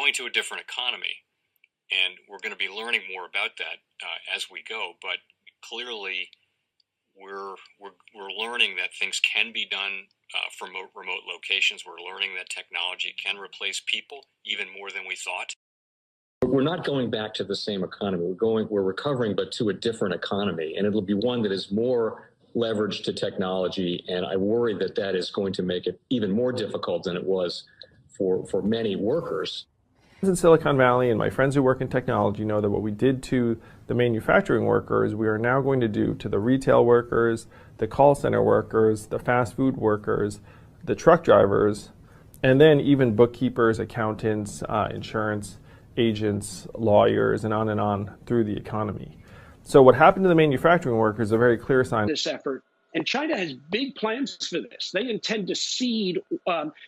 going to a different economy, and we're going to be learning more about that as we go. But clearly, we're learning that things can be done from remote locations. We're learning that technology can replace people even more than we thought. We're not going back to the same economy. We're recovering, but to a different economy, and it'll be one that is more leveraged to technology. And I worry that that is going to make it even more difficult than it was for many workers. In Silicon Valley, and my friends who work in technology know that what we did to the manufacturing workers, we are now going to do to the retail workers, the call center workers, the fast food workers, the truck drivers, and then even bookkeepers, accountants, insurance agents, lawyers, and on through the economy. So what happened to the manufacturing workers is a very clear sign. This effort. And China has big plans for this. They intend to seed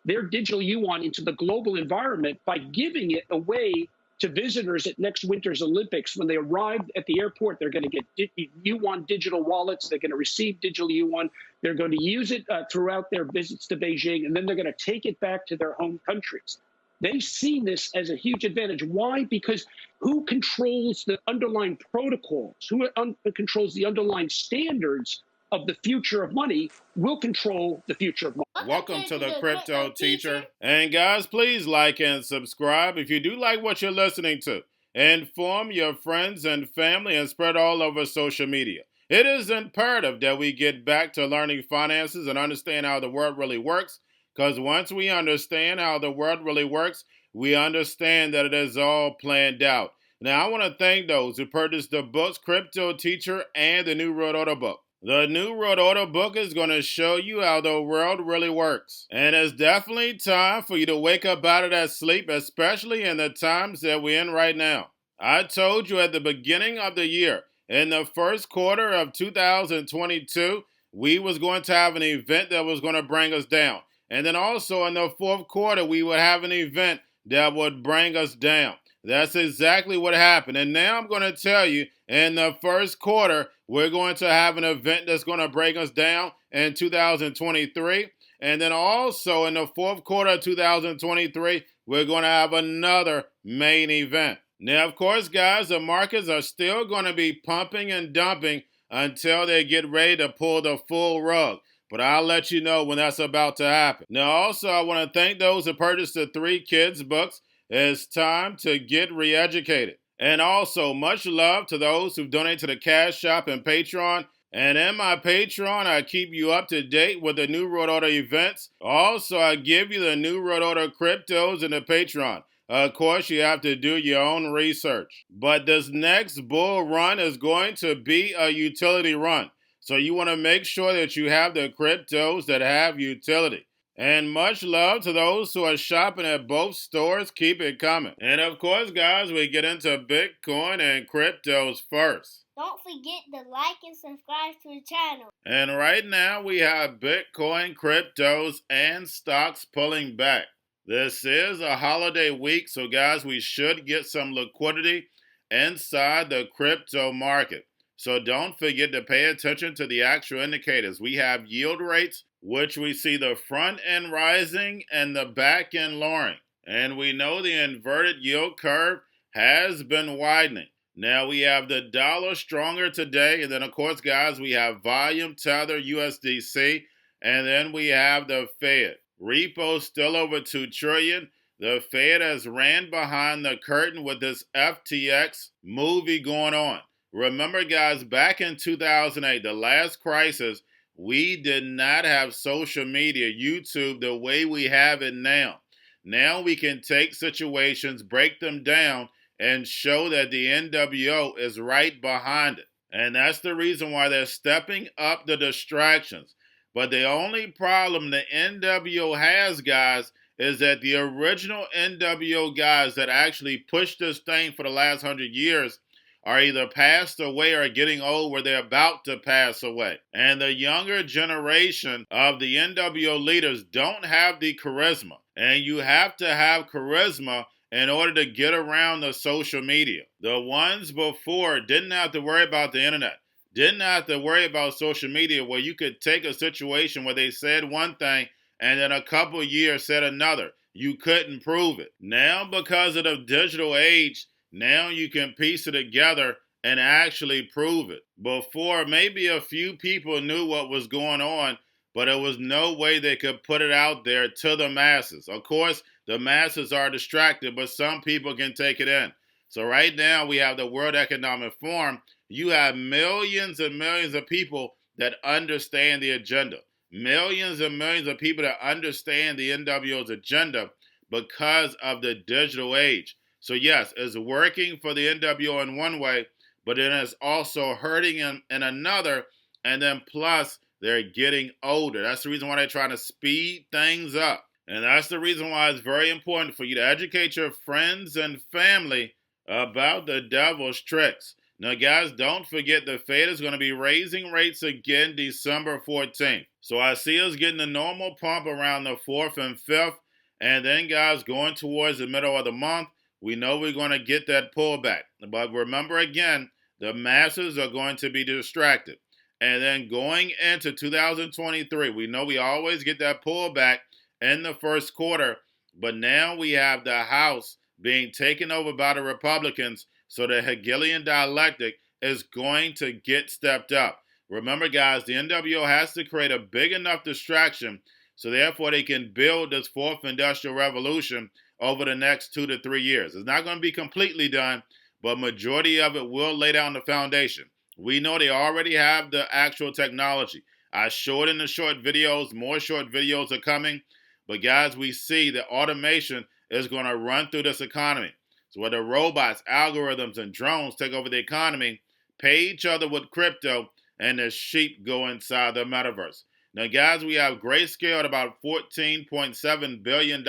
their digital yuan into the global environment by giving it away to visitors at next winter's Olympics. When they arrive at the airport, they're going to get yuan digital wallets. They're going to receive digital yuan. They're going to use it throughout their visits to Beijing, and then they're going to take it back to their home countries. They see this as a huge advantage. Why? Because who controls the underlying protocols, who controls the underlying standards of the future of money will control the future of money. Welcome to the Crypto Teacher. And guys, please like and subscribe if you do like what you're listening to. Inform your friends and family and spread all over social media. It is imperative that we get back to learning finances and understand how the world really works. Because once we understand how the world really works, we understand that it is all planned out. Now, I want to thank those who purchased the books Cryptoteacher and the New World Order book. The New World Order book is going to show you how the world really works. And it's definitely time for you to wake up out of that sleep, especially in the times that we're in right now. I told you at the beginning of the year, in the first quarter of 2022, we was going to have an event that was going to bring us down. And then also in the fourth quarter, we would have an event that would bring us down. That's exactly what happened. And now I'm going to tell you, in the first quarter, we're going to have an event that's going to bring us down in 2023. And then also in the fourth quarter of 2023, we're going to have another main event. Now, of course, guys, the markets are still going to be pumping and dumping until they get ready to pull the full rug. But I'll let you know when that's about to happen. Now, also, I want to thank those who purchased the 3 kids books. It's time to get re-educated. And also, much love to those who've donated to the Cash Shop and Patreon. And in my Patreon, I keep you up to date with the New World Order events. Also, I give you the New World Order cryptos in the Patreon. Of course, you have to do your own research. But this next bull run is going to be a utility run. So you want to make sure that you have the cryptos that have utility. And much love to those who are shopping at both stores. Keep it coming. And of course, guys, we get into Bitcoin and cryptos first. Don't forget to like and subscribe to the channel. And right now, we have Bitcoin, cryptos, and stocks pulling back. This is a holiday week, so guys, we should get some liquidity inside the crypto market. So don't forget to pay attention to the actual indicators. We have yield rates, which we see the front end rising and the back end lowering. And we know the inverted yield curve has been widening. Now we have the dollar stronger today. And then, of course, guys, we have volume, tether, USDC. And then we have the Fed. Repo still over 2 trillion. The Fed has ran behind the curtain with this FTX movie going on. Remember, guys, back in 2008, the last crisis, we did not have social media, YouTube, the way we have it now. Now we can take situations, break them down, and show that the NWO is right behind it. And that's the reason why they're stepping up the distractions. But the only problem the NWO has, guys, is that the original NWO guys that actually pushed this thing for the last 100 years are either passed away or getting old where they're about to pass away. And the younger generation of the NWO leaders don't have the charisma. And you have to have charisma in order to get around the social media. The ones before didn't have to worry about the internet, didn't have to worry about social media, where you could take a situation where they said one thing and then a couple of years said another. you couldn't prove it. Now, because of the digital age, now you can piece it together and actually prove it. Before, maybe a few people knew what was going on, but there was no way they could put it out there to the masses. Of course, the masses are distracted, but some people can take it in. So right now we have the World Economic Forum. You have millions and millions of people that understand the agenda. Millions and millions of people that understand the NWO's agenda because of the digital age. So yes, it's working for the NWO in one way, but it is also hurting in another, and then plus they're getting older. That's the reason why they're trying to speed things up. And that's the reason why it's very important for you to educate your friends and family about the devil's tricks. Now, guys, don't forget the Fed is going to be raising rates again December 14th. So I see us getting the normal pump around the 4th and 5th. And then, guys, going towards the middle of the month, we know we're going to get that pullback. But remember, again, the masses are going to be distracted. And then going into 2023, we know we always get that pullback in the first quarter. But now we have the House being taken over by the Republicans. So the Hegelian dialectic is going to get stepped up. Remember, guys, the NWO has to create a big enough distraction so therefore they can build this fourth industrial revolution over the next 2 to 3 years. It's not going to be completely done, but majority of it will lay down the foundation. We know they already have the actual technology. I showed in the short videos. More short videos are coming. But guys, we see that automation is going to run through this economy. So whether robots, algorithms, and drones take over the economy, pay each other with crypto, and the sheep go inside the metaverse. Now, guys, we have Grayscale at about $14.7 billion.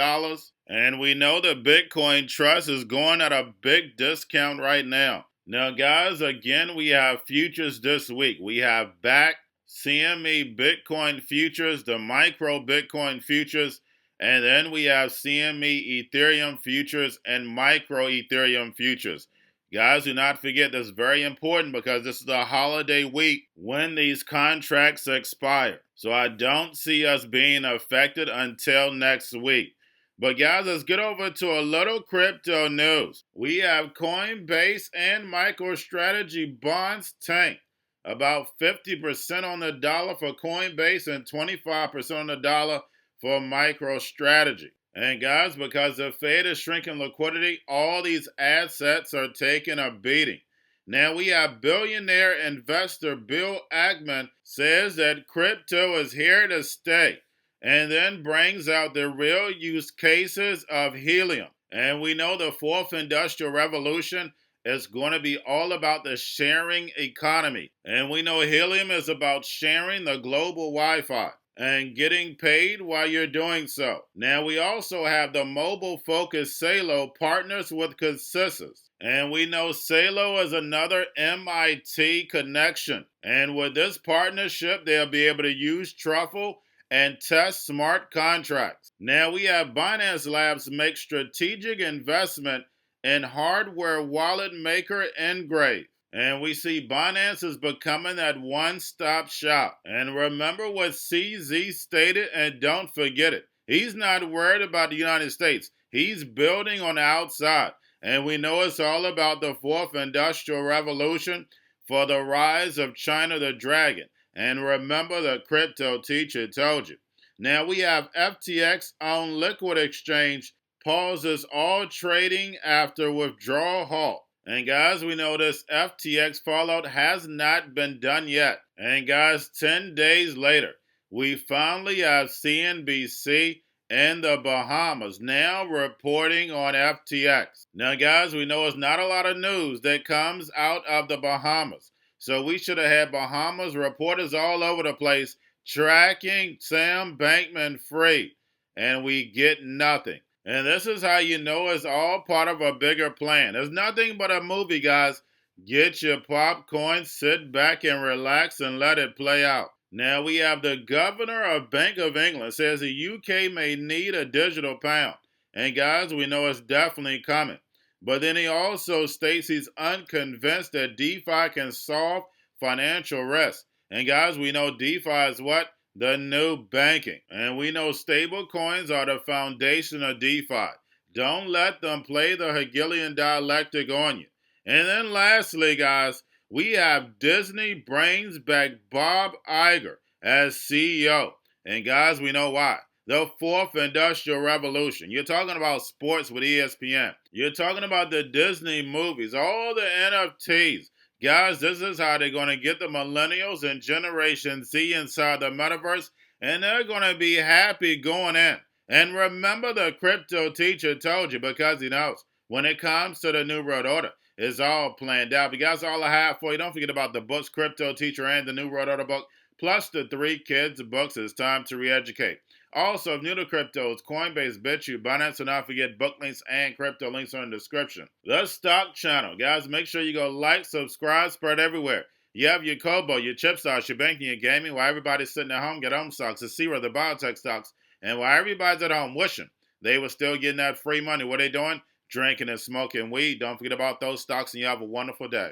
And we know the Bitcoin Trust is going at a big discount right now. Now, guys, again, we have futures this week. We have back CME Bitcoin futures, the micro Bitcoin futures, and then we have CME Ethereum futures and micro Ethereum futures. Guys, do not forget this is very important because this is a holiday week when these contracts expire. So I don't see us being affected until next week. But guys, let's get over to a little crypto news. We have Coinbase and MicroStrategy bonds tank. About 50% on the dollar for Coinbase and 25% on the dollar for MicroStrategy. And guys, because the Fed is shrinking liquidity, all these assets are taking a beating. Now we have billionaire investor Bill Ackman says that crypto is here to stay, and then brings out the real use cases of helium. And we know the fourth industrial revolution is going to be all about the sharing economy. And we know helium is about sharing the global Wi-Fi and getting paid while you're doing so. Now we also have the mobile-focused Celo partners with Consensys. And we know Celo is another MIT connection. And with this partnership, they'll be able to use Truffle and test smart contracts. Now we have Binance Labs make strategic investment in hardware wallet maker Ngrave. And we see Binance is becoming that one-stop shop. And remember what CZ stated, and don't forget it. He's not worried about the United States. He's building on the outside. And we know it's all about the fourth industrial revolution for the rise of China the Dragon. And remember, the crypto teacher told you. Now we have FTX on Liquid Exchange pauses all trading after withdrawal halt. And guys, we know this FTX fallout has not been done yet. And guys, 10 days later, we finally have CNBC in the Bahamas now reporting on FTX. Now guys, we know it's not a lot of news that comes out of the Bahamas. So we should have had Bahamas reporters all over the place tracking Sam Bankman-Fried. And we get nothing. And this is how you know it's all part of a bigger plan. It's nothing but a movie, guys. Get your popcorn, sit back and relax and let it play out. Now we have the governor of Bank of England says the UK may need a digital pound. And guys, we know it's definitely coming. But then he also states he's unconvinced that DeFi can solve financial risk. And guys, we know DeFi is what? the new banking. And we know stable coins are the foundation of DeFi. Don't let them play the Hegelian dialectic on you. And then lastly, guys, we have Disney brains back Bob Iger as CEO. And guys, we know why. The fourth industrial revolution. You're talking about sports with ESPN. You're talking about the Disney movies, all the NFTs. Guys, this is how they're going to get the millennials and Generation Z inside the metaverse, and they're going to be happy going in. And remember, the crypto teacher told you, because he knows when it comes to the New World Order, it's all planned out. But guys, all I have for you, don't forget about the books, Crypto Teacher and the New World Order book, plus the 3 kids books. It's time to re-educate. Also, if new to cryptos, Coinbase, Bitrue, Binance, and not forget book links and crypto links are in the description. The stock channel. Guys, make sure you go like, subscribe, spread everywhere. You have your Kobo, your chip stocks, your banking, your gaming, while everybody's sitting at home, get home stocks, the Celo, the biotech stocks, and while everybody's at home wishing they were still getting that free money, what are they doing? Drinking and smoking weed. Don't forget about those stocks, and you have a wonderful day.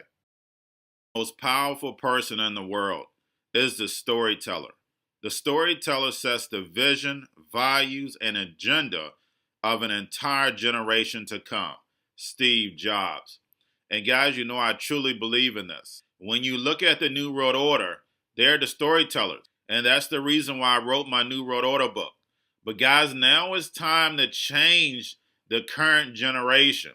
The most powerful person in the world is the storyteller. The storyteller sets the vision, values, and agenda of an entire generation to come. Steve Jobs. And guys, you know I truly believe in this. When you look at the New World Order, they're the storytellers. And that's the reason why I wrote my New World Order book. But guys, now it's time to change the current generation.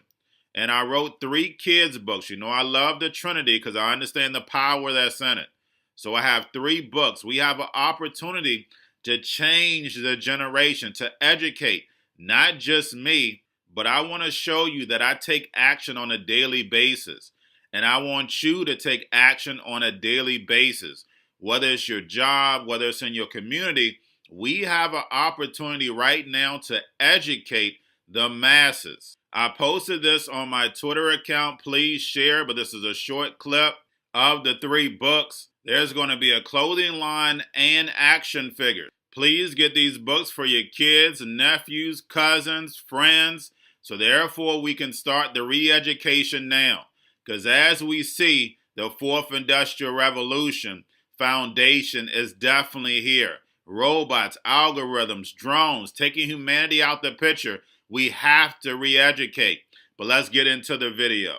And I wrote 3 kids books. You know I love the Trinity because I understand the power that's in it. So I have 3 books. We have an opportunity to change the generation, to educate, not just me, but I want to show you that I take action on a daily basis. And I want you to take action on a daily basis. Whether it's your job, whether it's in your community, we have an opportunity right now to educate the masses. I posted this on my Twitter account. Please share, but this is a short clip of the 3 books. There's going to be a clothing line and action figures. Please get these books for your kids, nephews, cousins, friends, so therefore we can start the re-education now. Because as we see, the 4th Industrial Revolution foundation is definitely here. Robots, algorithms, drones, taking humanity out the picture. We have to re-educate. But let's get into the video.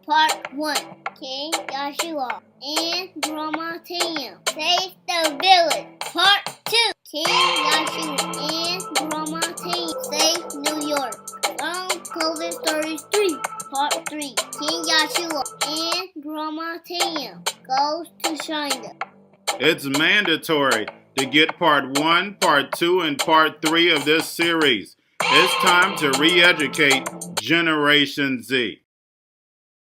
Part 1. King Joshua and Drama Team save the village. Part 2. King Joshua and Drama Team save New York from COVID Stories 3. Part 3. King Joshua and Drama Team goes to China. It's mandatory to get part 1, part 2, and part 3 of this series. It's time to re-educate Generation Z.